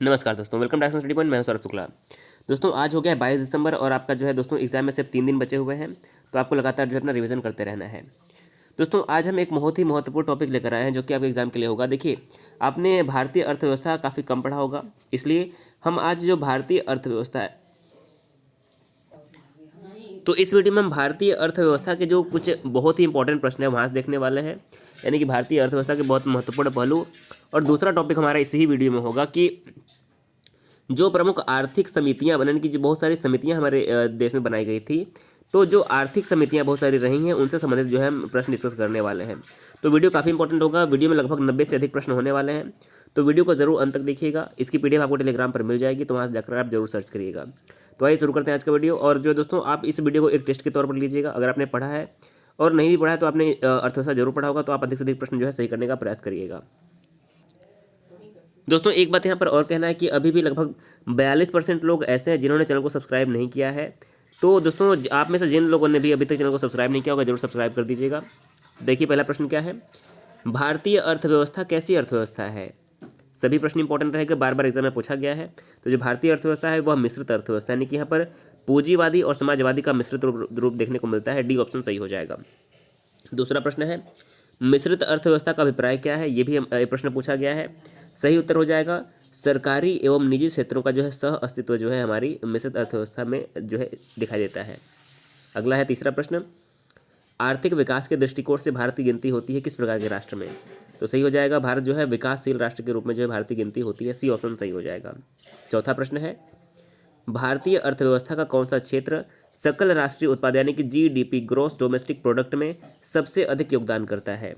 नमस्कार दोस्तों, welcome to study point. मैं हूं सौरभ शुक्ला। दोस्तों आज हो गया है 22 दिसंबर और आपका जो है दोस्तों एग्जाम में सिर्फ 3 दिन बचे हुए हैं, तो आपको लगातार जो है अपना रिवीजन करते रहना है। दोस्तों आज हम एक बहुत ही महत्वपूर्ण टॉपिक लेकर आए हैं जो कि आपके एग्जाम के लिए होगा। देखिए, आपने भारतीय अर्थव्यवस्था काफ़ी कम पढ़ा होगा, इसलिए हम आज जो भारतीय अर्थव्यवस्था है, तो इस वीडियो में हम भारतीय अर्थव्यवस्था के जो कुछ बहुत ही इंपॉर्टेंट प्रश्न है वहाँ से देखने वाले हैं, यानी कि भारतीय अर्थव्यवस्था के बहुत महत्वपूर्ण पहलू। और दूसरा टॉपिक हमारा इसी ही वीडियो में होगा कि जो प्रमुख आर्थिक समितियां बनने की जो बहुत सारी समितियां हमारे देश में बनाई गई थी, तो जो आर्थिक समितियां बहुत सारी रही हैं उनसे संबंधित जो है हम प्रश्न डिस्कस करने वाले हैं। तो वीडियो काफ़ी इंपॉर्टेंट होगा। वीडियो में लगभग 90 से अधिक प्रश्न होने वाले हैं, तो वीडियो को जरूर अंत तक देखिएगा। इसकी पीडीएफ आपको टेलीग्राम पर मिल जाएगी, तो वहाँ से जाकर आप जरूर सर्च करिएगा। तो आइए शुरू करते हैं आज का वीडियो। और जो दोस्तों आप इस वीडियो को एक टेस्ट के तौर पर लीजिएगा। अगर आपने पढ़ा है और नहीं भी पढ़ा है तो आपने अर्थव्यवस्था जरूर पढ़ा होगा, तो आप अधिक से अधिक प्रश्न जो है सही करने का प्रयास करिएगा। दोस्तों एक बात यहाँ पर और कहना है कि अभी भी लगभग 42% लोग ऐसे हैं जिन्होंने चैनल को सब्सक्राइब नहीं किया है। तो दोस्तों आप में से जिन लोगों ने भी अभी तक चैनल को सब्सक्राइब नहीं किया होगा, जरूर सब्सक्राइब कर दीजिएगा। देखिए पहला प्रश्न क्या है, भारतीय अर्थव्यवस्था कैसी अर्थव्यवस्था है। सभी प्रश्न इंपॉर्टेंट रहेगा, बार बार एग्जाम में पूछा गया है। तो जो भारतीय अर्थव्यवस्था है वह मिश्रित अर्थव्यवस्था, यानी कि यहाँ पर पूंजीवादी और समाजवादी का मिश्रित रूप देखने को मिलता है। डी ऑप्शन सही हो जाएगा। दूसरा प्रश्न है, मिश्रित अर्थव्यवस्था का अभिप्राय क्या है, ये भी प्रश्न पूछा गया है। सही उत्तर हो जाएगा सरकारी एवं निजी क्षेत्रों का जो है सह अस्तित्व जो है हमारी मिश्रित अर्थव्यवस्था में जो है दिखाई देता है। अगला है तीसरा प्रश्न, आर्थिक विकास के दृष्टिकोण से भारत की गिनती होती है किस प्रकार के राष्ट्र में। तो सही हो जाएगा, भारत जो है विकासशील राष्ट्र के रूप में जो है भारत की गिनती होती है। सी ऑप्शन सही हो जाएगा। चौथा प्रश्न है, भारतीय अर्थव्यवस्था का कौन सा क्षेत्र सकल राष्ट्रीय उत्पाद यानी कि जीडीपी ग्रॉस डोमेस्टिक प्रोडक्ट में सबसे अधिक योगदान करता है।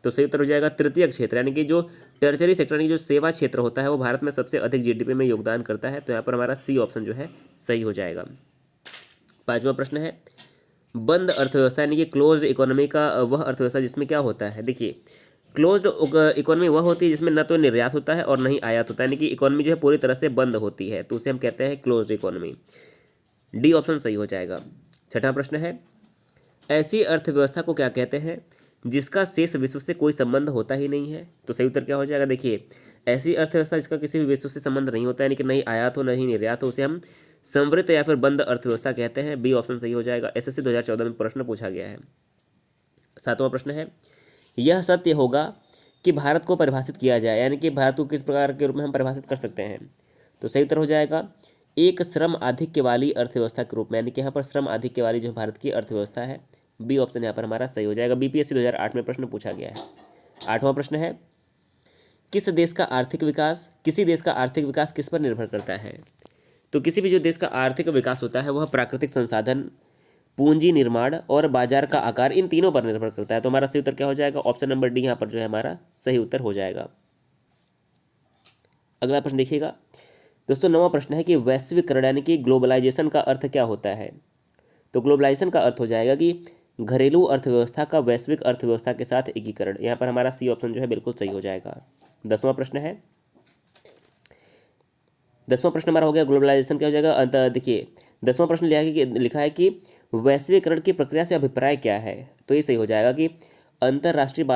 तो सही उत्तर हो जाएगा तृतीय क्षेत्र, यानी कि जो टर्चरी सेक्टर यानी जो सेवा क्षेत्र होता है वो भारत में सबसे अधिक जीडीपी में योगदान करता है। तो यहाँ पर हमारा सी ऑप्शन जो है सही हो जाएगा। पांचवा प्रश्न है, बंद अर्थव्यवस्था यानी कि क्लोज्ड इकोनॉमी का वह अर्थव्यवस्था जिसमें क्या होता है। देखिए, क्लोज्ड इकोनॉमी वह होती है जिसमें न तो निर्यात होता है और न ही आयात होता है, यानी कि इकोनॉमी जो है पूरी तरह से बंद होती है, तो उसे हम कहते हैं क्लोज्ड इकोनॉमी। डी ऑप्शन सही हो जाएगा। छठा प्रश्न है, ऐसी अर्थव्यवस्था को क्या कहते हैं जिसका शेष विश्व से कोई संबंध होता ही नहीं है। तो सही उत्तर क्या हो जाएगा, देखिए ऐसी अर्थव्यवस्था जिसका किसी भी विश्व से संबंध नहीं होता है, यानी कि नहीं आयात हो नहीं निर्यात हो, उसे हम समृद्ध या फिर बंद अर्थव्यवस्था कहते हैं। बी ऑप्शन सही हो जाएगा। एसएससी 2014 में प्रश्न पूछा गया है। सातवां प्रश्न है, यह सत्य होगा कि भारत को परिभाषित किया जाए, यानी कि भारत को किस प्रकार के रूप में हम परिभाषित कर सकते हैं। तो सही उत्तर हो जाएगा एक श्रम आधिक्य वाली अर्थव्यवस्था के रूप में, यानी कि यहाँ पर श्रम आधिक्य वाली जो भारत की अर्थव्यवस्था है। बी ऑप्शन यहाँ पर हमारा सही हो जाएगा। बीपीएससी 2008 में प्रश्न पूछा गया है। आठवां प्रश्न है, किसी देश का आर्थिक विकास किस पर निर्भर करता है। तो किसी भी जो देश का आर्थिक विकास होता है वह प्राकृतिक संसाधन, पूंजी निर्माण और बाजार का आकार, इन तीनों पर निर्भर करता है। तो हमारा सही उत्तर क्या हो जाएगा, ऑप्शन नंबर डी यहाँ पर जो है हमारा सही उत्तर हो जाएगा। अगला प्रश्न देखिएगा दोस्तों, नौवां प्रश्न है कि वैश्वीकरण यानी कि ग्लोबलाइजेशन का अर्थ क्या होता है। तो ग्लोबलाइजेशन का अर्थ हो जाएगा कि घरेलू अर्थव्यवस्था का वैश्विक अर्थव्यवस्था के साथ एकीकरण। यहाँ पर हमारा सी ऑप्शन जो है बिल्कुल सही हो जाएगा। दसवां प्रश्न हमारा हो गया ग्लोबलाइजेशन क्या हो जाएगा। देखिए 10वां प्रश्न लिखा है कि वैश्वीकरण की प्रक्रिया से अभिप्राय क्या है। तो ये सही हो जाएगा कि अंतर्राष्ट्रीय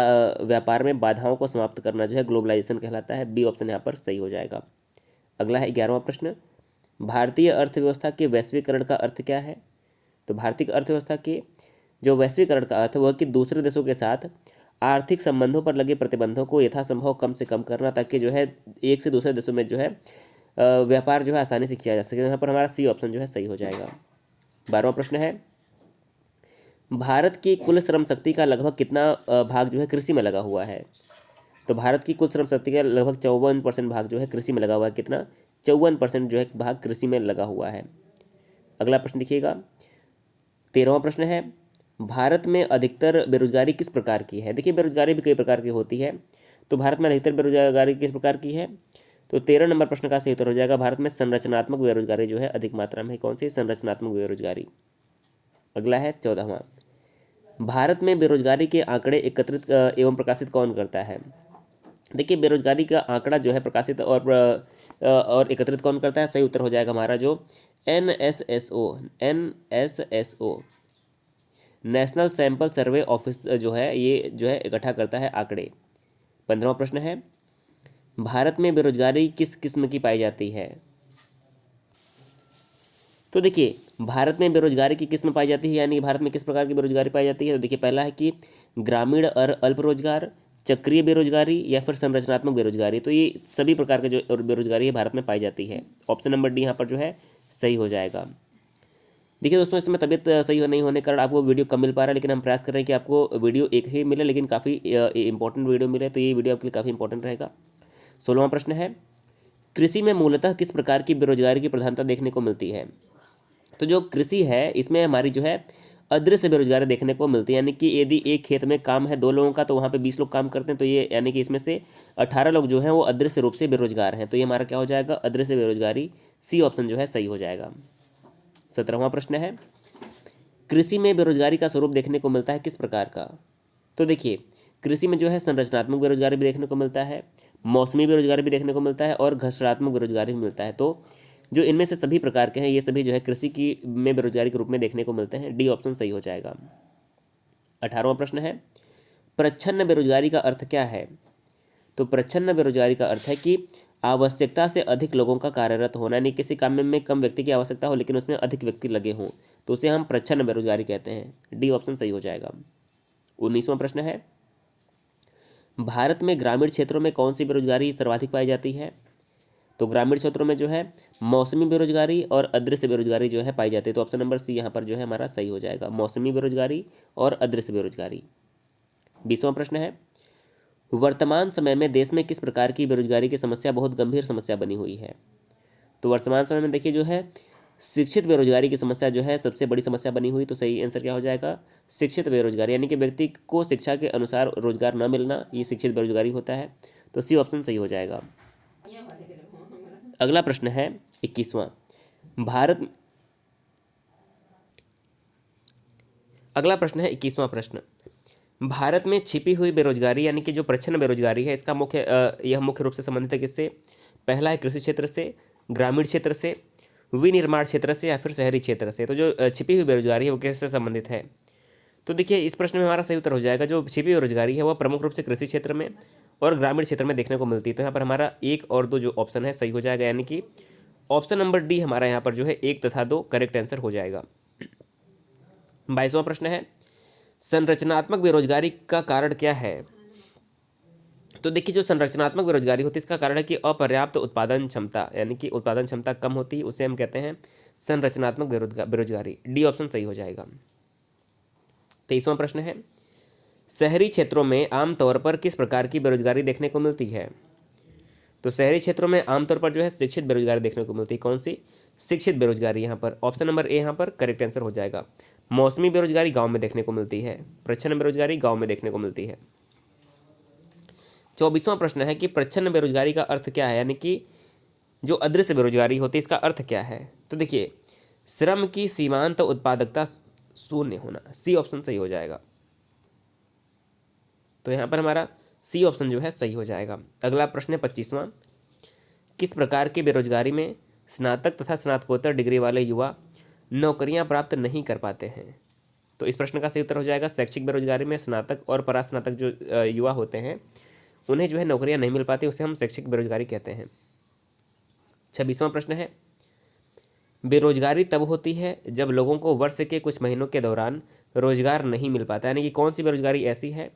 व्यापार में बाधाओं को समाप्त करना जो है ग्लोबलाइजेशन कहलाता है। बी ऑप्शन यहाँ पर सही हो जाएगा। अगला है 11वां प्रश्न, भारतीय अर्थव्यवस्था के वैश्वीकरण का अर्थ क्या है। तो भारतीय अर्थव्यवस्था के जो वैश्वीकरण का अर्थ वह कि दूसरे देशों के साथ आर्थिक संबंधों पर लगे प्रतिबंधों को यथासंभव कम से कम करना, ताकि जो है एक से दूसरे देशों में जो है व्यापार जो है आसानी से किया जा सके। यहाँ पर हमारा सी ऑप्शन जो है सही हो जाएगा। 12वां प्रश्न है, भारत की कुल श्रम शक्ति का लगभग कितना भाग जो है कृषि में लगा हुआ है। तो भारत की कुल श्रम शक्ति का लगभग 54% भाग जो है कृषि में लगा हुआ है। कितना, 54% जो है भाग कृषि में लगा हुआ है। अगला प्रश्न देखिएगा 13वां प्रश्न है, भारत में अधिकतर बेरोजगारी किस प्रकार की है। देखिए बेरोजगारी भी कई प्रकार की होती है, तो भारत में अधिकतर बेरोजगारी किस प्रकार की है। तो 13 नंबर प्रश्न का सही उत्तर हो जाएगा, भारत में संरचनात्मक बेरोजगारी जो है अधिक मात्रा में। कौन सी, संरचनात्मक बेरोजगारी। अगला है 14वां, भारत में बेरोजगारी के आंकड़े एकत्रित एवं प्रकाशित कौन करता है। देखिए बेरोजगारी का आंकड़ा जो है प्रकाशित और एकत्रित कौन करता है। सही उत्तर हो जाएगा हमारा जो NSSO national sample survey office जो है ये जो है इकट्ठा करता है आंकड़े। 15वां प्रश्न है, भारत में बेरोजगारी किस किस्म की पाई जाती है? तो देखिए, भारत में बेरोजगारी की किस्म पाई जाती है, यानी कि भारत में किस प्रकार की बेरोजगारी पाई जाती है। तो देखिए, पहला है कि ग्रामीण और अल्प रोजगार, चक्रीय बेरोजगारी या फिर संरचनात्मक बेरोजगारी। तो ये सभी प्रकार के जो बेरोजगारी है भारत में पाई जाती है। ऑप्शन नंबर डी यहाँ पर जो है सही हो जाएगा। देखिए दोस्तों, इसमें तबीयत सही नहीं होने के कारण आपको वीडियो कम मिल पा रहा है, लेकिन हम प्रयास कर रहे हैं कि आपको वीडियो एक ही मिले, लेकिन काफ़ी इंपॉर्टेंट वीडियो मिले। तो ये वीडियो आपके लिए काफ़ी इंपॉर्टेंट रहेगा। 16वां प्रश्न है, कृषि में मूलतः किस प्रकार की बेरोजगारी की प्रधानता देखने को मिलती है? तो जो कृषि है इसमें हमारी जो है अदृश्य बेरोजगारी देखने को मिलती है, यानी कि यदि एक खेत में काम है 2 लोगों का, तो वहाँ पे 20 लोग काम करते हैं, तो ये यानी कि इसमें से 18 लोग जो हैं वो अदृश्य रूप से बेरोजगार हैं। तो ये हमारा क्या हो जाएगा? अदृश्य बेरोजगारी। सी ऑप्शन जो है सही हो जाएगा। 17वां प्रश्न है, कृषि में बेरोजगारी का स्वरूप देखने को मिलता है किस प्रकार का? तो देखिए, कृषि में जो है संरचनात्मक बेरोजगारी भी देखने को मिलता है, मौसमी बेरोजगारी भी देखने को मिलता है और घसड़ात्मक बेरोजगारी भी मिलता है। तो जो इनमें से सभी प्रकार के हैं ये सभी जो है कृषि की में बेरोजगारी के रूप में देखने को मिलते हैं। डी ऑप्शन सही हो जाएगा। 18वां प्रश्न है, प्रच्छन्न बेरोजगारी का अर्थ क्या है? तो प्रच्छन्न बेरोजगारी का अर्थ है कि आवश्यकता से अधिक लोगों का कार्यरत होना, यानी किसी काम में कम व्यक्ति की आवश्यकता हो लेकिन उसमें अधिक व्यक्ति लगे हों, तो उसे हम प्रच्छन्न बेरोजगारी कहते हैं। डी ऑप्शन सही हो जाएगा। 19वां प्रश्न है, भारत में ग्रामीण क्षेत्रों में कौन सी बेरोजगारी सर्वाधिक पाई जाती है? तो ग्रामीण क्षेत्रों में जो है मौसमी बेरोजगारी और अदृश्य बेरोजगारी जो है पाई जाती है। तो ऑप्शन नंबर सी यहाँ पर जो है हमारा सही हो जाएगा, मौसमी बेरोजगारी और अदृश्य बेरोजगारी। 20वां प्रश्न है, वर्तमान समय में देश में किस प्रकार की बेरोजगारी की समस्या बहुत गंभीर समस्या बनी हुई है? तो वर्तमान समय में देखिए जो है शिक्षित बेरोजगारी की समस्या जो है सबसे बड़ी समस्या बनी हुई। तो सही आंसर क्या हो जाएगा? शिक्षित बेरोजगारी, यानी कि व्यक्ति को शिक्षा के अनुसार रोजगार न मिलना, ये शिक्षित बेरोजगारी होता है। तो सी ऑप्शन सही हो जाएगा। अगला प्रश्न है 21वां, भारत अगला प्रश्न है 21वां प्रश्न, भारत में छिपी हुई बेरोजगारी यानी कि जो प्रच्छन्न बेरोजगारी है इसका यह मुख्य रूप से संबंधित है किससे? पहला है कृषि क्षेत्र से, ग्रामीण क्षेत्र से, विनिर्माण क्षेत्र से या फिर शहरी क्षेत्र से। तो जो छिपी हुई बेरोजगारी है वो किससे संबंधित है? तो देखिए, इस प्रश्न में हमारा सही उत्तर हो जाएगा, जो छिपी बेरोजगारी है वह प्रमुख रूप से कृषि क्षेत्र में और ग्रामीण क्षेत्र में देखने को मिलती है। तो यहाँ पर हमारा 1 और 2 जो ऑप्शन है सही हो जाएगा, यानी कि ऑप्शन नंबर डी हमारा यहाँ पर जो है 1 तथा 2 करेक्ट आंसर हो जाएगा। 22वां प्रश्न है, संरचनात्मक बेरोजगारी का कारण क्या है? तो देखिए, जो संरचनात्मक बेरोजगारी होती है इसका कारण है कि अपर्याप्त उत्पादन क्षमता, यानी कि उत्पादन क्षमता कम होती है, उसे हम कहते हैं संरचनात्मक बेरोजगारी। डी ऑप्शन सही हो जाएगा। 23वां प्रश्न है, शहरी क्षेत्रों में आमतौर पर किस प्रकार की बेरोजगारी देखने को मिलती है? तो शहरी क्षेत्रों में आमतौर पर जो है शिक्षित बेरोजगारी देखने को मिलती है। कौन सी? शिक्षित बेरोजगारी। यहाँ पर ऑप्शन नंबर ए यहाँ पर करेक्ट आंसर हो जाएगा। मौसमी बेरोजगारी गांव में देखने को मिलती है, प्रच्छन्न बेरोजगारी गांव में देखने को मिलती है। 24वां प्रश्न है कि प्रच्छन्न बेरोजगारी का अर्थ क्या है, यानी कि जो अदृश्य बेरोजगारी होती है इसका अर्थ क्या है? तो देखिए, श्रम की सीमांत उत्पादकता शून्य होना। सी ऑप्शन सही हो जाएगा। तो यहाँ पर हमारा सी ऑप्शन जो है सही हो जाएगा। अगला प्रश्न है 25वां, किस प्रकार की बेरोजगारी में स्नातक तथा स्नातकोत्तर डिग्री वाले युवा नौकरियां प्राप्त नहीं कर पाते हैं? तो इस प्रश्न का सही उत्तर हो जाएगा, शैक्षिक बेरोजगारी में स्नातक और परास्नातक जो युवा होते हैं उन्हें जो है नौकरियां नहीं मिल पाती, उसे हम शैक्षिक बेरोजगारी कहते हैं। 26वां प्रश्न है, बेरोजगारी तब होती है जब लोगों को वर्ष के कुछ महीनों के दौरान रोजगार नहीं मिल पाता, यानी कि कौन सी बेरोजगारी ऐसी है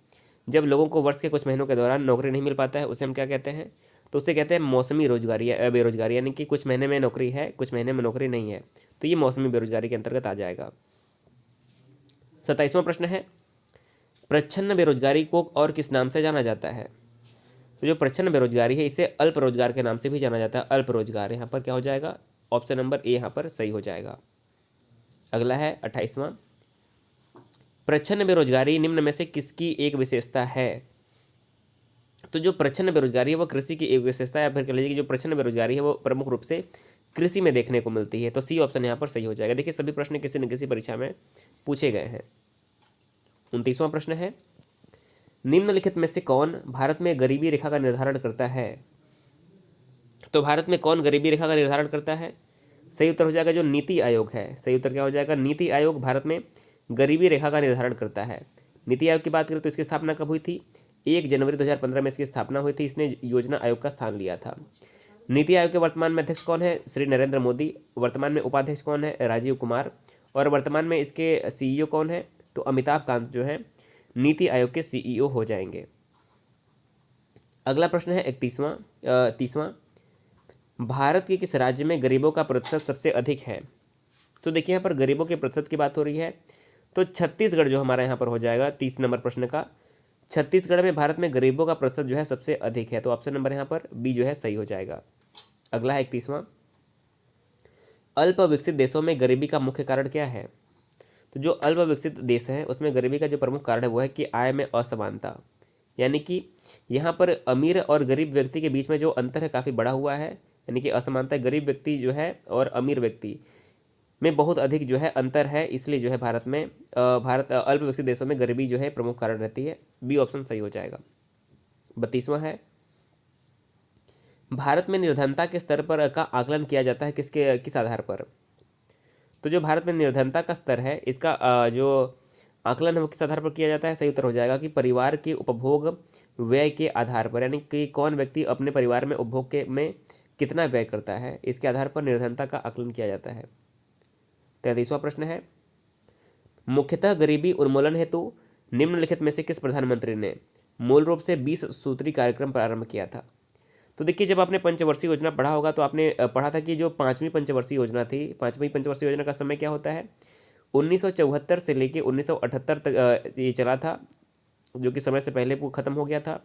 जब लोगों को वर्ष के कुछ महीनों के दौरान नौकरी नहीं मिल पाता है, उसे हम क्या कहते हैं? तो उसे कहते हैं मौसमी रोजगारी या बेरोजगारी, यानी कि कुछ महीने में नौकरी है कुछ महीने में नौकरी नहीं है, तो ये मौसमी बेरोजगारी के अंतर्गत आ जाएगा। 27वां प्रश्न है, प्रच्छन्न बेरोजगारी को और किस नाम से जाना जाता है? तो जो प्रच्छन्न बेरोजगारी है इसे अल्प रोजगार के नाम से भी जाना जाता है, अल्प रोजगार। यहाँ पर क्या हो जाएगा? ऑप्शन नंबर ए यहाँ पर सही हो जाएगा। अगला है 28वां, प्रच्छन्न बेरोजगारी निम्न में से किसकी एक विशेषता है? तो जो प्रच्छन्न बेरोजगारी है वो कृषि की एक विशेषता है, या फिर कह लीजिए कि जो प्रच्छन्न बेरोजगारी है वो प्रमुख रूप से कृषि में देखने को मिलती है। तो सी ऑप्शन यहाँ पर सही हो जाएगा। देखिए, सभी प्रश्न किसी न किसी परीक्षा में पूछे गए हैं। 29वां प्रश्न है, निम्नलिखित में से कौन भारत में गरीबी रेखा का निर्धारण करता है? तो भारत में कौन गरीबी रेखा का निर्धारण करता है? सही उत्तर हो जाएगा जो नीति आयोग है। सही उत्तर क्या हो जाएगा? नीति आयोग भारत में गरीबी रेखा का निर्धारण करता है। नीति आयोग की बात करें तो इसकी स्थापना कब हुई थी? 1 जनवरी 2015 में इसकी स्थापना हुई थी। इसने योजना आयोग का स्थान लिया था। नीति आयोग के वर्तमान में अध्यक्ष कौन है? श्री नरेंद्र मोदी। वर्तमान में उपाध्यक्ष कौन है? राजीव कुमार। और वर्तमान में इसके सीईओ कौन है? तो अमिताभ कांत जो है नीति आयोग के सीईओ हो जाएंगे। अगला प्रश्न है 30वां। भारत के किस राज्य में गरीबों का प्रतिशत सबसे अधिक है? तो देखिए यहाँ पर गरीबों के प्रतिशत की बात हो रही है, तो छत्तीसगढ़ जो हमारा यहाँ पर हो जाएगा 30 नंबर प्रश्न का। छत्तीसगढ़ में भारत में गरीबों का प्रतिशत जो है सबसे अधिक है, तो ऑप्शन नंबर यहाँ पर बी जो है सही हो जाएगा। अगला है 31वां। अल्प विकसित देशों में गरीबी का मुख्य कारण क्या है? तो जो अल्प विकसित देश हैं उसमें गरीबी का जो प्रमुख कारण है वो है कि आय में असमानता, यानी कि यहाँ पर अमीर और गरीब व्यक्ति के बीच में जो अंतर है काफ़ी बड़ा हुआ है, यानी कि असमानता, गरीब व्यक्ति जो है और अमीर व्यक्ति में बहुत अधिक जो है अंतर है, इसलिए जो है भारत अल्प विकसित देशों में गरीबी जो है प्रमुख कारण रहती है। बी ऑप्शन सही हो जाएगा। 32वां है, भारत में निर्धनता के स्तर पर का आकलन किया जाता है किस आधार पर? तो जो भारत में निर्धनता का स्तर है इसका जो आकलन है वो किस आधार पर किया जाता है? सही उत्तर हो जाएगा कि परिवार के उपभोग व्यय के आधार पर, यानी कि कौन व्यक्ति अपने परिवार में उपभोग में कितना व्यय करता है, इसके आधार पर निर्धनता का आकलन किया जाता है। 33वां प्रश्न है, मुख्यतः गरीबी उन्मूलन हेतु निम्नलिखित में से किस प्रधानमंत्री ने मूल रूप से 20 सूत्री कार्यक्रम प्रारंभ किया था? तो देखिए, जब आपने पंचवर्षीय योजना पढ़ा होगा तो आपने पढ़ा था कि जो 5वीं पंचवर्षीय योजना थी, 5वीं पंचवर्षीय योजना का समय क्या होता है? 1974 से लेके 1978 तक ये चला था, जो कि समय से पहले वो खत्म हो गया था।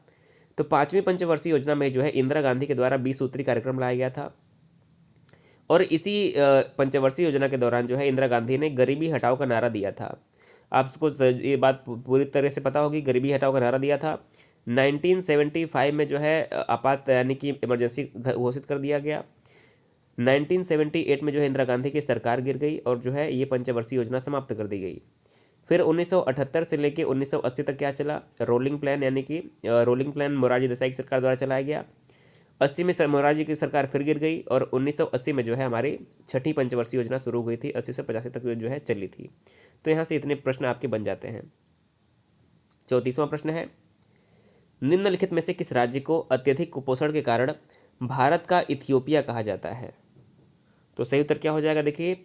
तो 5वीं पंचवर्षीय योजना में जो है इंदिरा गांधी के द्वारा 20 सूत्री कार्यक्रम लाया गया था, और इसी पंचवर्षीय योजना के दौरान जो है इंदिरा गांधी ने गरीबी हटाओ का नारा दिया था। आपको ये बात पूरी तरह से पता होगी, गरीबी हटाओ का नारा दिया था। 1975 में जो है आपात यानी कि इमरजेंसी घोषित कर दिया गया। 1978 में जो है इंदिरा गांधी की सरकार गिर गई और जो है ये पंचवर्षीय योजना समाप्त कर दी गई। फिर 1978 से लेके 1980 तक क्या चला? रोलिंग प्लान, यानी कि रोलिंग प्लान मोरारजी देसाई की सरकार द्वारा चलाया गया। 80 में मोरारजी की सरकार फिर गिर गई और 1980 में जो है हमारी छठी पंचवर्षीय योजना शुरू हुई थी। 80 से 85 तक जो है चली थी। तो यहाँ से इतने प्रश्न आपके बन जाते हैं। 34वां प्रश्न है, निम्नलिखित में से किस राज्य को अत्यधिक कुपोषण के कारण भारत का इथियोपिया कहा जाता है? तो सही उत्तर क्या हो जाएगा? देखिए,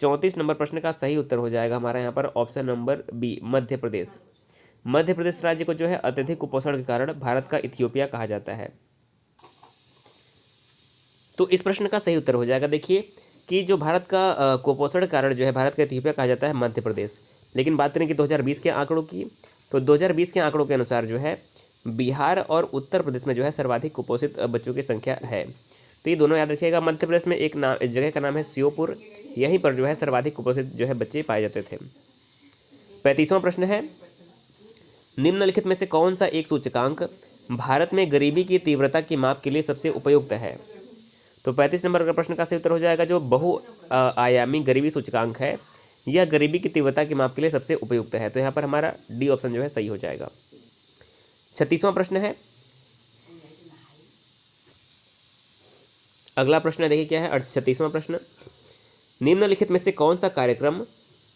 34 नंबर प्रश्न का सही उत्तर हो जाएगा हमारा यहाँ पर option number B, Madhya Pradesh. Madhya Pradesh राज्य को जो है अत्यधिक कुपोषण के कारण भारत का इथियोपिया कहा जाता है। तो इस प्रश्न का सही उत्तर हो जाएगा, देखिए कि जो भारत का कुपोषण कारण जो है भारत का इथियोपिया कहा जाता है मध्य प्रदेश। लेकिन बात करें कि 2020 के आंकड़ों की, तो 2020 के आंकड़ों के अनुसार जो है बिहार और उत्तर प्रदेश में जो है सर्वाधिक कुपोषित बच्चों की संख्या है। तो ये दोनों याद रखिएगा। मध्य प्रदेश में एक जगह का नाम है श्योपुर, यहीं पर जो है सर्वाधिक कुपोषित जो है बच्चे पाए जाते थे। 35वां प्रश्न है, निम्नलिखित में से कौन सा एक सूचकांक भारत में गरीबी की तीव्रता की माप के लिए सबसे उपयुक्त है? तो 35 नंबर का प्रश्न का सही उत्तर हो जाएगा जो बहुआयामी गरीबी सूचकांक है, यह गरीबी की तीव्रता की माप के लिए सबसे उपयुक्त है। तो यहाँ पर हमारा डी ऑप्शन जो है सही हो जाएगा। 36वां प्रश्न है, अगला प्रश्न देखिए क्या है 36वां प्रश्न, निम्नलिखित में से कौन सा कार्यक्रम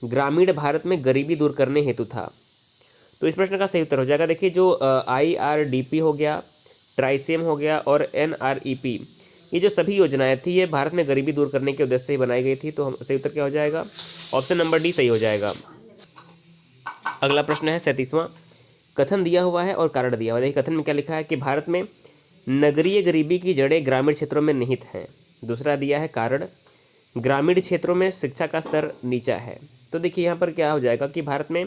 ग्रामीण भारत में गरीबी दूर करने हेतु था? तो इस प्रश्न का सही उत्तर हो जाएगा, देखिए जो IRDP हो गया, ट्राइसेम हो गया और NREP, ये जो सभी योजनाएं थी ये भारत में गरीबी दूर करने के उद्देश्य से ही बनाई गई थी। तो सही उत्तर क्या हो जाएगा? ऑप्शन नंबर डी सही हो जाएगा। अगला प्रश्न है 37वां, कथन दिया हुआ है और कारण दिया हुआ है। देखिए कथन में क्या लिखा है कि भारत में नगरीय गरीबी की जड़ें ग्रामीण क्षेत्रों में निहित हैं। दूसरा दिया है कारण, ग्रामीण क्षेत्रों में शिक्षा का स्तर नीचा है। तो देखिए यहाँ पर क्या हो जाएगा कि भारत में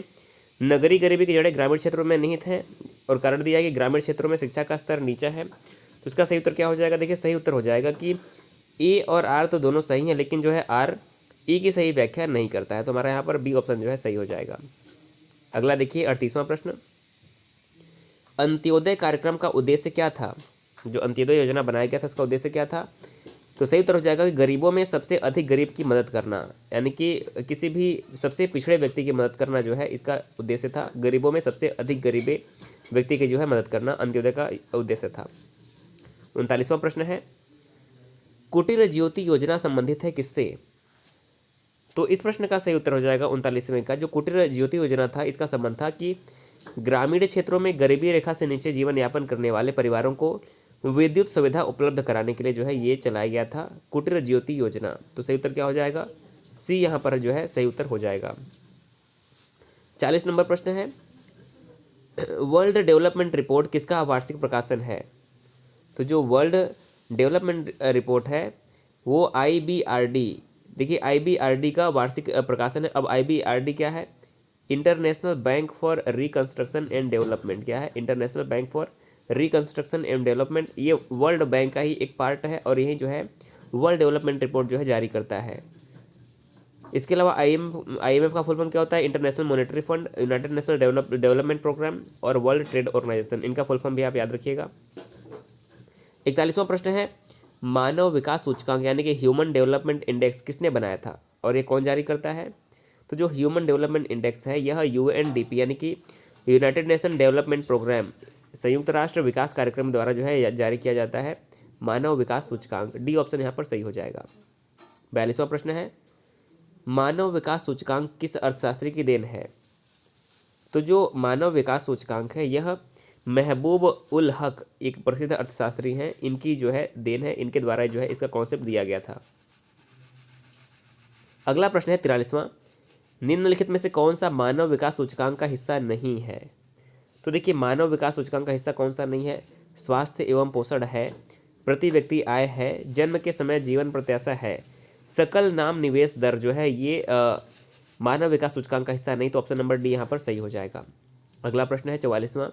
नगरीय गरीबी की जड़ें ग्रामीण क्षेत्रों में निहित हैं, और कारण दिया है कि ग्रामीण क्षेत्रों में शिक्षा का स्तर नीचा है। तो इसका सही उत्तर क्या हो जाएगा? देखिए सही उत्तर हो जाएगा कि ए और आर तो दोनों सही हैं, लेकिन जो है आर ई की सही व्याख्या नहीं करता है। तो हमारा यहाँ पर बी ऑप्शन जो है सही हो जाएगा। अगला देखिए 38वां प्रश्न, अंत्योदय कार्यक्रम का उद्देश्य क्या था? जो अंत्योदय योजना बनाया गया था उसका उद्देश्य क्या था? तो सही उत्तर हो जाएगा कि गरीबों में सबसे अधिक गरीब की मदद करना, यानी कि किसी भी सबसे पिछड़े व्यक्ति की मदद करना जो है इसका उद्देश्य था। गरीबों में सबसे अधिक गरीबे व्यक्ति की जो है मदद करना अंत्योदय का उद्देश्य था। 39वां प्रश्न है, कुटीर ज्योति योजना संबंधित है किससे? तो इस प्रश्न का सही उत्तर हो जाएगा 39वें का, जो कुटीर ज्योति योजना था इसका संबंध था कि ग्रामीण क्षेत्रों में गरीबी रेखा से नीचे जीवन यापन करने वाले परिवारों को विद्युत सुविधा उपलब्ध कराने के लिए जो है ये चलाया गया था कुटीर ज्योति योजना। तो सही उत्तर क्या हो जाएगा? सी यहाँ पर जो है सही उत्तर हो जाएगा। 40 नंबर प्रश्न है, वर्ल्ड डेवलपमेंट रिपोर्ट किसका वार्षिक प्रकाशन है? तो जो वर्ल्ड डेवलपमेंट रिपोर्ट है वो IBRD, देखिए IBRD का वार्षिक प्रकाशन है। अब IBRD क्या है? International bank for reconstruction and development. क्या है? International bank for reconstruction and development. ये वर्ल्ड बैंक का ही एक पार्ट है और यही जो है वर्ल्ड डेवलपमेंट रिपोर्ट जो है जारी करता है। इसके अलावा IMF का फुल फॉर्म क्या होता है? International monetary fund, united national development programme और वर्ल्ड ट्रेड ऑर्गेनाइजेशन। इनका फुल फॉर्म भी आप याद रखिएगा। 41वां प्रश्न है, मानव विकास सूचकांक यानी कि ह्यूमन डेवलपमेंट इंडेक्स किसने बनाया था और ये कौन जारी करता है? तो जो ह्यूमन डेवलपमेंट इंडेक्स है यह UNDP यानी कि यूनाइटेड नेशन डेवलपमेंट प्रोग्राम, संयुक्त राष्ट्र विकास कार्यक्रम द्वारा जो है जारी किया जाता है मानव विकास सूचकांक। डी ऑप्शन यहाँ पर सही हो जाएगा। 42वां प्रश्न है, मानव विकास सूचकांक किस अर्थशास्त्री की देन है? तो जो मानव विकास सूचकांक है यह महबूब उल हक एक प्रसिद्ध अर्थशास्त्री हैं, इनकी जो है देन है, इनके द्वारा जो है इसका कॉन्सेप्ट दिया गया था। अगला प्रश्न है 43वां, निम्नलिखित में से कौन सा मानव विकास सूचकांक का हिस्सा नहीं है? तो देखिए मानव विकास सूचकांक का हिस्सा कौन सा नहीं है? स्वास्थ्य एवं पोषण है, प्रति व्यक्ति आय है, जन्म के समय जीवन प्रत्याशा है, सकल नाम निवेश दर जो है ये मानव विकास सूचकांक का हिस्सा नहीं। तो ऑप्शन नंबर डी यहाँ पर सही हो जाएगा। अगला प्रश्न है 44वां,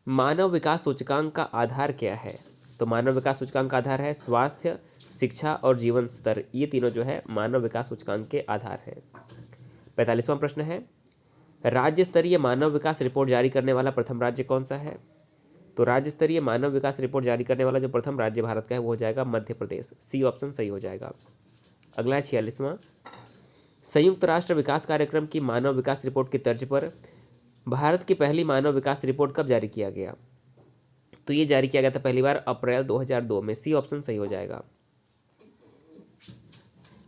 मानव विकास सूचकांक का आधार क्या है? तो मानव विकास सूचकांक का आधार है स्वास्थ्य, शिक्षा और जीवन स्तर। ये तीनों जो है मानव विकास सूचकांक के आधार है। 45वां प्रश्न है, राज्य स्तरीय मानव विकास रिपोर्ट जारी करने वाला प्रथम राज्य कौन सा है? तो राज्य स्तरीय मानव विकास रिपोर्ट जारी करने वाला जो प्रथम राज्य भारत का है वो हो जाएगा मध्य प्रदेश। सी ऑप्शन सही हो जाएगा। अगला है 46वां, संयुक्त राष्ट्र विकास कार्यक्रम की मानव विकास रिपोर्ट की तर्ज पर भारत की पहली मानव विकास रिपोर्ट कब जारी किया गया? तो ये जारी किया गया था पहली बार अप्रैल 2002 में। सी ऑप्शन सही हो जाएगा।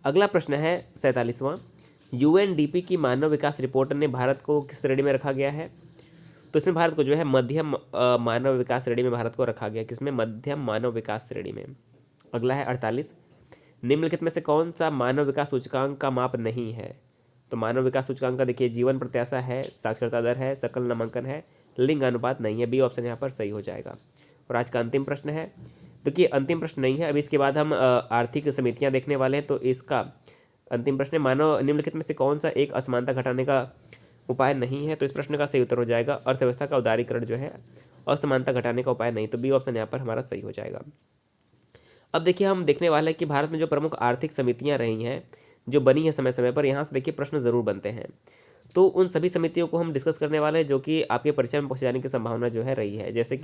अगला प्रश्न है 47वां, UNDP की मानव विकास रिपोर्ट ने भारत को किस श्रेणी में रखा गया है? तो इसमें भारत को जो है मध्यम मानव विकास श्रेणी में भारत को रखा गया। किसमें? मध्यम मानव विकास श्रेणी में। अगला है 48, निम्नलिखित में से कौन सा मानव विकास सूचकांक का माप नहीं है? तो मानव विकास सूचकांक का देखिए जीवन प्रत्याशा है, साक्षरता दर है, सकल नामांकन है, लिंग अनुपात नहीं है। बी ऑप्शन यहाँ पर सही हो जाएगा। और आज का अंतिम प्रश्न है, देखिए अंतिम प्रश्न नहीं है, अभी इसके बाद हम आर्थिक समितियाँ देखने वाले हैं। तो इसका अंतिम प्रश्न है, मानव निम्नलिखित में से कौन सा एक असमानता घटाने का उपाय नहीं है? तो इस प्रश्न का सही उत्तर हो जाएगा अर्थव्यवस्था का उदारीकरण जो है असमानता घटाने का उपाय नहीं। तो बी ऑप्शन यहाँ पर हमारा सही हो जाएगा। अब देखिए हम देखने वाले हैं कि भारत में जो प्रमुख आर्थिक समितियाँ रही हैं जो बनी है समय समय पर, यहाँ से देखिए प्रश्न ज़रूर बनते हैं। तो उन सभी समितियों को हम डिस्कस करने वाले हैं जो कि आपके परीक्षा में पूछे जाने की संभावना जो है रही है। जैसे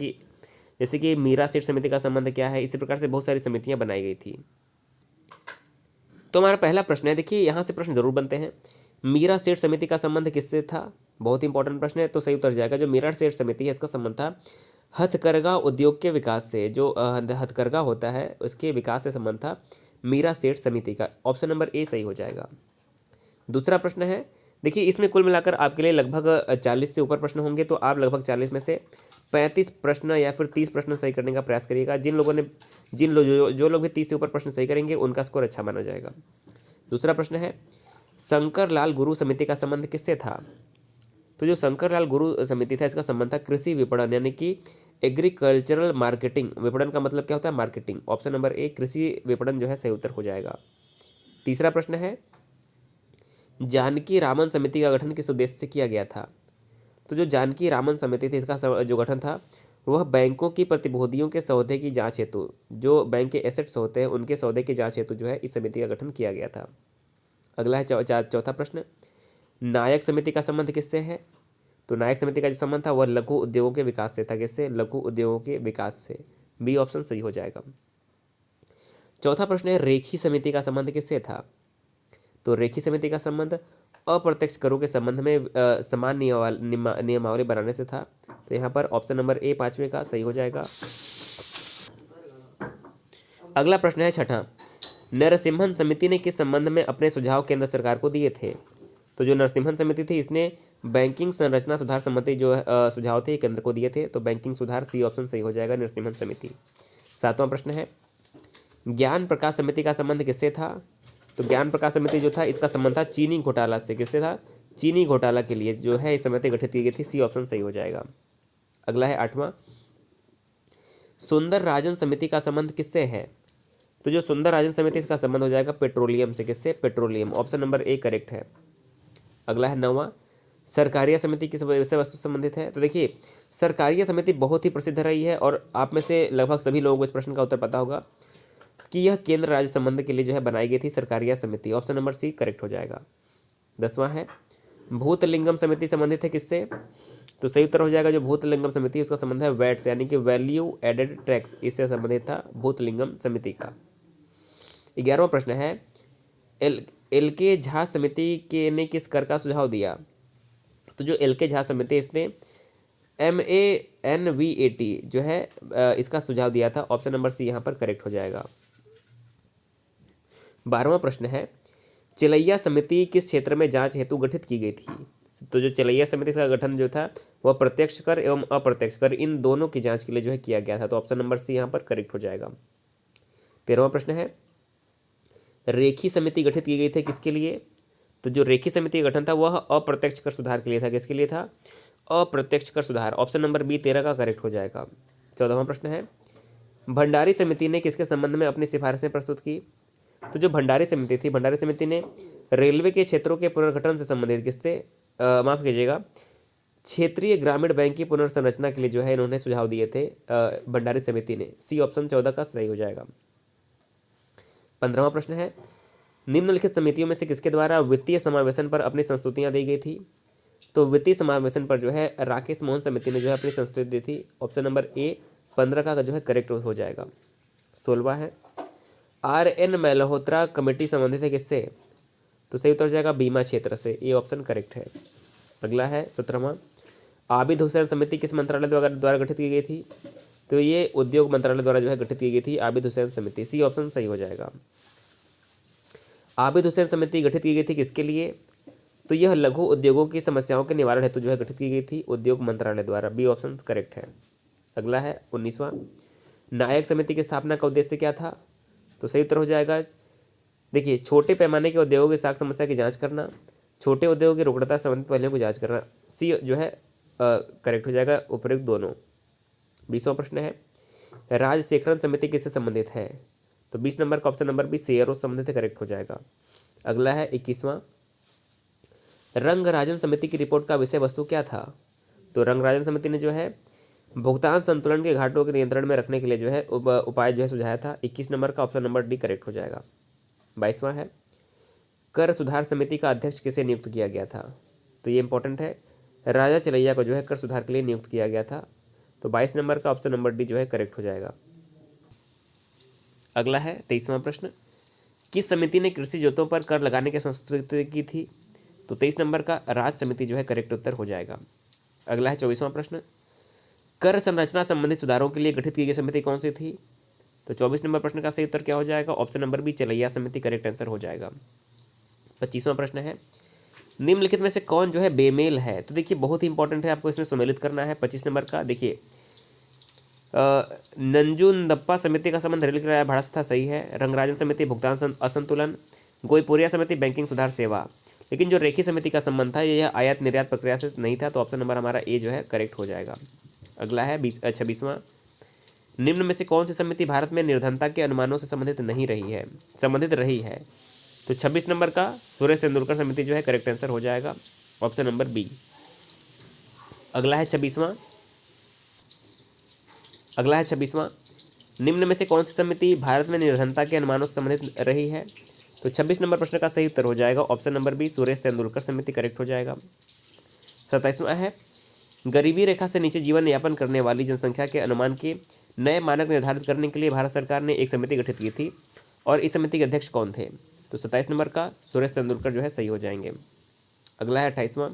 कि मीरा सेठ समिति का संबंध क्या है, इसी प्रकार से बहुत सारी समितियाँ बनाई गई थी। तो हमारा पहला प्रश्न है, देखिए यहाँ से प्रश्न जरूर बनते हैं, मीरा सेठ समिति का संबंध किससे था? बहुत इंपॉर्टेंट प्रश्न है। तो सही उत्तर जाएगा जो मीरा सेठ समिति है इसका संबंध था हथकरघा उद्योग के विकास से। जो हथकरघा होता है उसके विकास से संबंध था मीरा सेठ समिति का। ऑप्शन नंबर ए सही हो जाएगा। दूसरा प्रश्न है, देखिए इसमें कुल मिलाकर आपके लिए लगभग 40 से ऊपर प्रश्न होंगे। तो आप लगभग 40 में से 35 प्रश्न या फिर 30 प्रश्न सही करने का प्रयास करिएगा। जो लोग भी 30 से ऊपर प्रश्न सही करेंगे उनका स्कोर अच्छा माना जाएगा। दूसरा प्रश्न है, शंकर लाल गुरु समिति का संबंध किससे था? तो जो शंकर लाल गुरु समिति था इसका संबंध था कृषि विपणन यानी कि एग्रीकल्चरल मार्केटिंग। विपणन का मतलब क्या होता है? मार्केटिंग। ऑप्शन नंबर ए कृषि विपणन जो है सही उत्तर हो जाएगा। तीसरा प्रश्न है, जानकी रामन समिति का गठन किस उद्देश्य से किया गया था? तो जो जानकी रामन समिति थी इसका जो गठन था वह बैंकों की प्रतिभूतियों के सौदे की जांच हेतु, जो बैंक के एसेट्स होते हैं उनके सौदे की जांच हेतु जो है इस समिति का गठन किया गया था। अगला है चौथा प्रश्न, नायक समिति का संबंध किससे है? तो नायक समिति का जो संबंध था वह लघु उद्योगों के विकास से था। किससे? लघु उद्योगों के विकास से। बी ऑप्शन सही हो जाएगा। चौथा प्रश्न है, रेखी समिति का संबंध किससे था? तो रेखी समिति का संबंध अप्रत्यक्ष करों के संबंध में समान नियमावली बनाने से था। तो यहाँ पर ऑप्शन नंबर ए 5वें का सही हो जाएगा। अगला प्रश्न है छठा, नरसिम्हन समिति ने किस संबंध में अपने सुझाव केंद्र सरकार को दिए थे? तो जो नरसिम्हन समिति थी इसने बैंकिंग संरचना सुधार संबंधी जो सुझाव थे केंद्र को दिए थे, तो बैंकिंग सुधार, सी ऑप्शन सही हो जाएगा, नरसिम्हन समिति। 7वां प्रश्न है, ज्ञान प्रकाश समिति का संबंध किससे था? तो ज्ञान प्रकाश समिति जो था इसका संबंध था चीनी घोटाला से। किससे था? चीनी घोटाला के लिए जो है इस समिति गठित की गई थी, सी ऑप्शन सही हो जाएगा। अगला है 8वां, सुंदर राजन समिति का संबंध किससे है? तो जो सुंदर राजन समिति इसका संबंध हो जाएगा पेट्रोलियम से। किससे? Petroleum, option number A correct है। अगला है 9वां, सरकारिया समिति किस विषय वस्तु से संबंधित है? तो देखिए सरकारिया समिति बहुत ही प्रसिद्ध रही है और आप में से लगभग सभी लोगों को इस प्रश्न का उत्तर पता होगा कि यह केंद्र राज्य संबंध के लिए जो है बनाई गई थी सरकारिया समिति, ऑप्शन नंबर सी करेक्ट हो जाएगा। 10वां है, भूतलिंगम समिति संबंधित है किससे? तो सही उत्तर हो जाएगा जो भूतलिंगम समिति उसका संबंध है वैट से, यानी कि वैल्यू एडेड टैक्स, इससे संबंधित था भूतलिंगम समिति का। 11वां प्रश्न है, एल के झा समिति के ने किस कर का सुझाव दिया? तो जो एल के झा समिति इसने MANVAT जो है इसका सुझाव दिया था, ऑप्शन नंबर सी यहाँ पर करेक्ट हो जाएगा। 12वां प्रश्न है, चिलैया समिति किस क्षेत्र में जांच हेतु गठित की गई थी? तो जो चिलैया समिति का गठन जो था वह प्रत्यक्ष कर एवं अप्रत्यक्ष कर इन दोनों की जांच के लिए जो है किया गया था, तो ऑप्शन नंबर सी यहाँ पर करेक्ट हो जाएगा। 13वां प्रश्न है, रेखी समिति गठित की गई थी किसके लिए? तो जो रेखी समिति का गठन था वह अप्रत्यक्ष कर सुधार के लिए था। किसके लिए था? अप्रत्यक्ष कर सुधार, ऑप्शन नंबर बी 13 का करेक्ट हो जाएगा। 14वां प्रश्न है, भंडारी समिति ने किसके संबंध में अपनी सिफारिशें प्रस्तुत की? तो जो भंडारी समिति थी, भंडारी समिति ने रेलवे के क्षेत्रों के पुनर्गठन से संबंधित किससे माफ कीजिएगा क्षेत्रीय ग्रामीण बैंक की पुनर्संरचना के लिए जो है इन्होंने सुझाव दिए थे भंडारी समिति ने, सी ऑप्शन 14 का सही हो जाएगा। 15वां प्रश्न है, निम्नलिखित समितियों में से किसके द्वारा वित्तीय समावेशन पर अपनी संस्तुतियां दी गई थी? तो वित्तीय समावेशन पर जो है राकेश मोहन समिति ने जो है अपनी संस्तुति दी थी, ऑप्शन नंबर ए 15 का जो है करेक्ट हो जाएगा। 16वां है, RN मल्होत्रा कमेटी संबंधित है किससे? तो सही उत्तर हो जाएगा बीमा क्षेत्र से, ए ऑप्शन करेक्ट है। अगला है 17वां, आबिद हुसैन समिति किस मंत्रालय द्वारा गठित की गई थी? तो ये उद्योग मंत्रालय द्वारा जो है गठित की गई थी आबिद हुसैन समिति, सी ऑप्शन सही हो जाएगा। आबिद हुसैन समिति गठित की गई थी किसके लिए? तो यह लघु उद्योगों की समस्याओं के निवारण हेतु जो है गठित की गई थी उद्योग मंत्रालय द्वारा, बी ऑप्शन करेक्ट है। अगला है 19वां, नायक समिति की स्थापना का उद्देश्य क्या था? तो सही उत्तर हो जाएगा, देखिए छोटे पैमाने के उद्योगों की साख समस्या की जांच करना, छोटे उद्योगों की रुग्णता संबंधित पहलुओं की जांच करना, सी जो है करेक्ट हो जाएगा उपयुक्त दोनों। 20वां प्रश्न है, राजशेखरन समिति किससे संबंधित है? तो 20 नंबर का ऑप्शन नंबर बी शेयरों से संबंधित करेक्ट हो जाएगा। अगला है 21वां, रंगराजन समिति की रिपोर्ट का विषय वस्तु क्या था? तो रंगराजन समिति ने जो है भुगतान संतुलन के घाटों के नियंत्रण में रखने के लिए जो है उपाय जो है सुझाया था। 21 नंबर का ऑप्शन नंबर डी करेक्ट हो जाएगा। 22वां है, कर सुधार समिति का अध्यक्ष किसे नियुक्त किया गया था? तो ये इंपॉर्टेंट है, राजा चिलैया को जो है कर सुधार के लिए नियुक्त किया गया था, तो 22 नंबर का ऑप्शन नंबर डी जो है करेक्ट हो जाएगा। अगला है 23वां प्रश्न, किस समिति ने कृषि जोतों पर कर लगाने की संस्तुति की थी? तो 23 नंबर का राज समिति जो है करेक्ट उत्तर हो जाएगा। अगला है 24वां प्रश्न, कर संरचना संबंधित सुधारों के लिए गठित की गई समिति कौन सी थी? तो 24 नंबर प्रश्न का सही उत्तर क्या हो जाएगा? ऑप्शन नंबर बी चिलैया समिति करेक्ट आंसर हो जाएगा। 25वां प्रश्न है, निम्नलिखित में से कौन जो है बेमेल है? तो देखिए बहुत ही इंपॉर्टेंट है, आपको इसमें सम्मिलित करना है। 25 नंबर का देखिए, नंजुंदप्पा समिति का संबंध रेल किराया भाड़ा से था, सही है। रंगराजन समिति भुगतान असंतुलन, गोईपुरिया समिति बैंकिंग सुधार सेवा, लेकिन जो रेखी समिति का संबंध था यह आयात निर्यात प्रक्रिया से नहीं था, तो ऑप्शन नंबर हमारा ए जो है करेक्ट हो जाएगा। अगला है 26वां, निम्न में से कौन सी समिति भारत में निर्धनता के अनुमानों से संबंधित रही है? तो 26 नंबर का सुरेश तेंदुलकर समिति जो है करेक्ट आंसर हो जाएगा, ऑप्शन नंबर बी। अगला है 26वां, निम्न में से कौन सी समिति भारत में निर्धनता के अनुमानों से संबंधित रही है? तो 26 नंबर प्रश्न का सही उत्तर हो जाएगा, option number B Suresh Tendulkar समिति करेक्ट हो जाएगा। 27वां है, गरीबी रेखा से नीचे जीवन यापन करने वाली जनसंख्या के अनुमान के नए मानक निर्धारित करने के लिए भारत सरकार ने एक समिति गठित की थी, और इस समिति के अध्यक्ष कौन थे? तो 27 नंबर का सुरेश तेंदुलकर जो है सही हो जाएंगे। अगला है 28वां,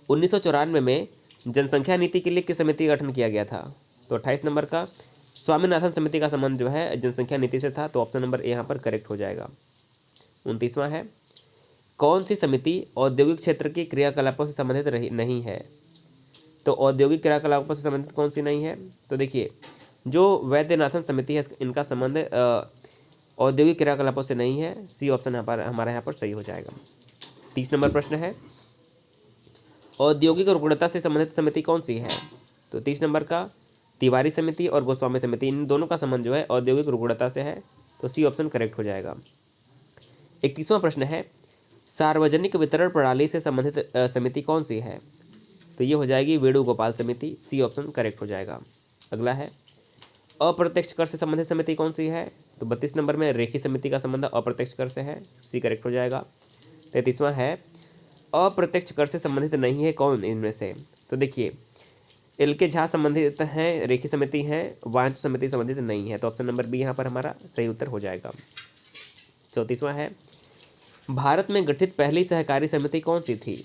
1994 में जनसंख्या नीति के लिए किस समिति का गठन किया गया था? तो 28 नंबर का स्वामीनाथन समिति का संबंध जो है जनसंख्या नीति से था, तो ऑप्शन नंबर ए यहाँ पर करेक्ट हो जाएगा। 29वां है, कौन सी समिति औद्योगिक क्षेत्र के क्रियाकलापों से संबंधित नहीं है? तो औद्योगिक क्रियाकलापों से संबंधित कौन सी नहीं है? तो देखिए, जो वैद्यनाथन समिति है इनका संबंध औद्योगिक क्रियाकलापों से नहीं है। सी ऑप्शन हमारा यहाँ पर सही हो जाएगा। 30 नंबर प्रश्न है, औद्योगिक रुग्णता से संबंधित समिति कौन सी है? तो 30 नंबर का तिवारी समिति और गोस्वामी समिति, इन दोनों का संबंध जो है औद्योगिक रुग्णता से है। तो सी ऑप्शन करेक्ट हो जाएगा। 31वां प्रश्न है, सार्वजनिक वितरण प्रणाली से संबंधित समिति कौन सी है? तो ये हो जाएगी वेणुगोपाल समिति। सी ऑप्शन करेक्ट हो जाएगा। अगला है, अप्रत्यक्ष कर से संबंधित समिति कौन सी है? तो 32 नंबर में रेखी समिति का संबंध अप्रत्यक्ष कर से है। सी करेक्ट हो जाएगा। 33वां है, अप्रत्यक्ष कर से संबंधित नहीं है कौन इनमें से? तो देखिए, एल के झा संबंधित हैं, रेखी समिति है, वांचो समिति संबंधित नहीं है। तो ऑप्शन नंबर बी यहाँ पर हमारा सही उत्तर हो जाएगा। 34वां है, भारत में गठित पहली सहकारी समिति कौन सी थी?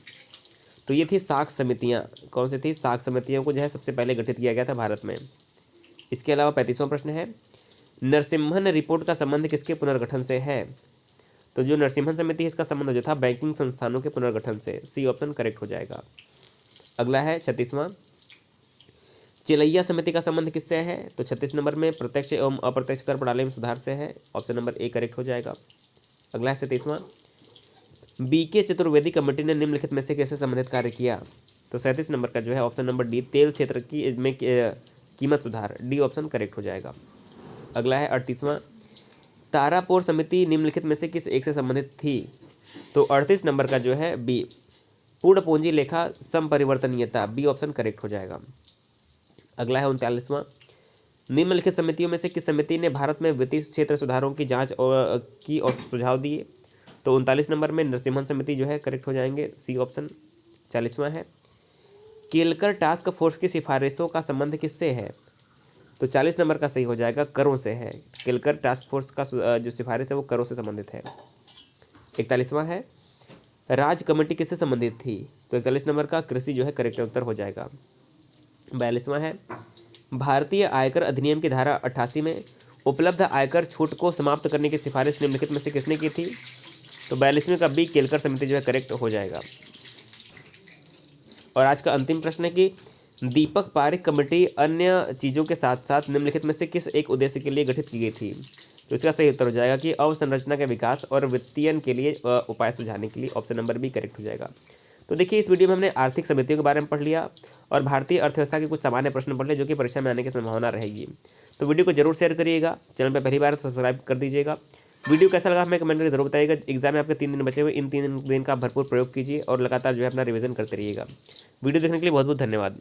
तो ये थी साख समितियाँ। कौन सी थी? साख समितियों को जो है सबसे पहले गठित किया गया था भारत में। इसके अलावा 35वां प्रश्न है, नरसिम्हन रिपोर्ट का संबंध किसके पुनर्गठन से है? तो जो नरसिम्हन समिति है इसका संबंध जो था बैंकिंग संस्थानों के पुनर्गठन से। सी ऑप्शन करेक्ट हो जाएगा। अगला है 36वां, चिलैया समिति का संबंध किससे है? तो 36 नंबर में प्रत्यक्ष एवं अप्रत्यक्ष कर प्रणाली में सुधार से है। ऑप्शन नंबर ए करेक्ट हो जाएगा। अगला है 37वां, बीके चतुर्वेदी कमेटी ने निम्नलिखित में से कैसे संबंधित कार्य किया? तो 37 नंबर का जो है ऑप्शन नंबर डी, तेल क्षेत्र की में कीमत सुधार। डी ऑप्शन करेक्ट हो जाएगा। अगला है 38वां, तारापुर समिति निम्नलिखित में से किस एक से संबंधित थी? तो 38 नंबर का जो है बी, पूर्ण पूंजी लेखा संपरिवर्तनीयता। बी ऑप्शन करेक्ट हो जाएगा। अगला है 39वां, निम्नलिखित समितियों में से किस समिति ने भारत में वित्तीय क्षेत्र सुधारों की जांच और सुझाव दिए? तो 39 नंबर में नरसिम्हन समिति जो है करेक्ट हो जाएंगे। C option. 40वां है, केलकर टास्क फोर्स की सिफारिशों का संबंध किससे है? तो 40 नंबर का सही हो जाएगा, करों से है। केलकर टास्क फोर्स का जो सिफारिश है वो करों से संबंधित है। 41वां है, राज कमेटी किससे संबंधित थी? तो 41 नंबर का कृषि जो है करेक्ट उत्तर हो जाएगा। 42वां है, भारतीय आयकर अधिनियम की धारा 88 में उपलब्ध आयकर छूट को समाप्त करने की सिफारिश निम्नलिखित में से किसने की थी? तो 42वें का बी, केलकर समिति जो है करेक्ट हो जाएगा। और आज का अंतिम प्रश्न है कि दीपक पारेख कमेटी अन्य चीज़ों के साथ साथ निम्नलिखित में से किस एक उद्देश्य के लिए गठित की गई थी? तो इसका सही उत्तर हो जाएगा कि अवसंरचना के विकास और वित्तीयन के लिए उपाय सुझाने के लिए। ऑप्शन नंबर बी करेक्ट हो जाएगा। तो देखिए, इस वीडियो में हमने आर्थिक समितियों के बारे में पढ़ लिया और भारतीय अर्थव्यवस्था के कुछ सामान्य प्रश्न पढ़ लिए जो कि परीक्षा में आने की संभावना रहेगी। तो वीडियो को जरूर शेयर करिएगा, चैनल पर पहली बार तो सब्सक्राइब कर दीजिएगा। वीडियो कैसा लगा हमें कमेंट करके जरूर बताइएगा। एग्जाम में आपके 3 दिन बचे हुए, इन 3 दिन का भरपूर प्रयोग कीजिए और लगातार जो है अपना रिवीजन करते रहिएगा। वीडियो देखने के लिए बहुत बहुत धन्यवाद।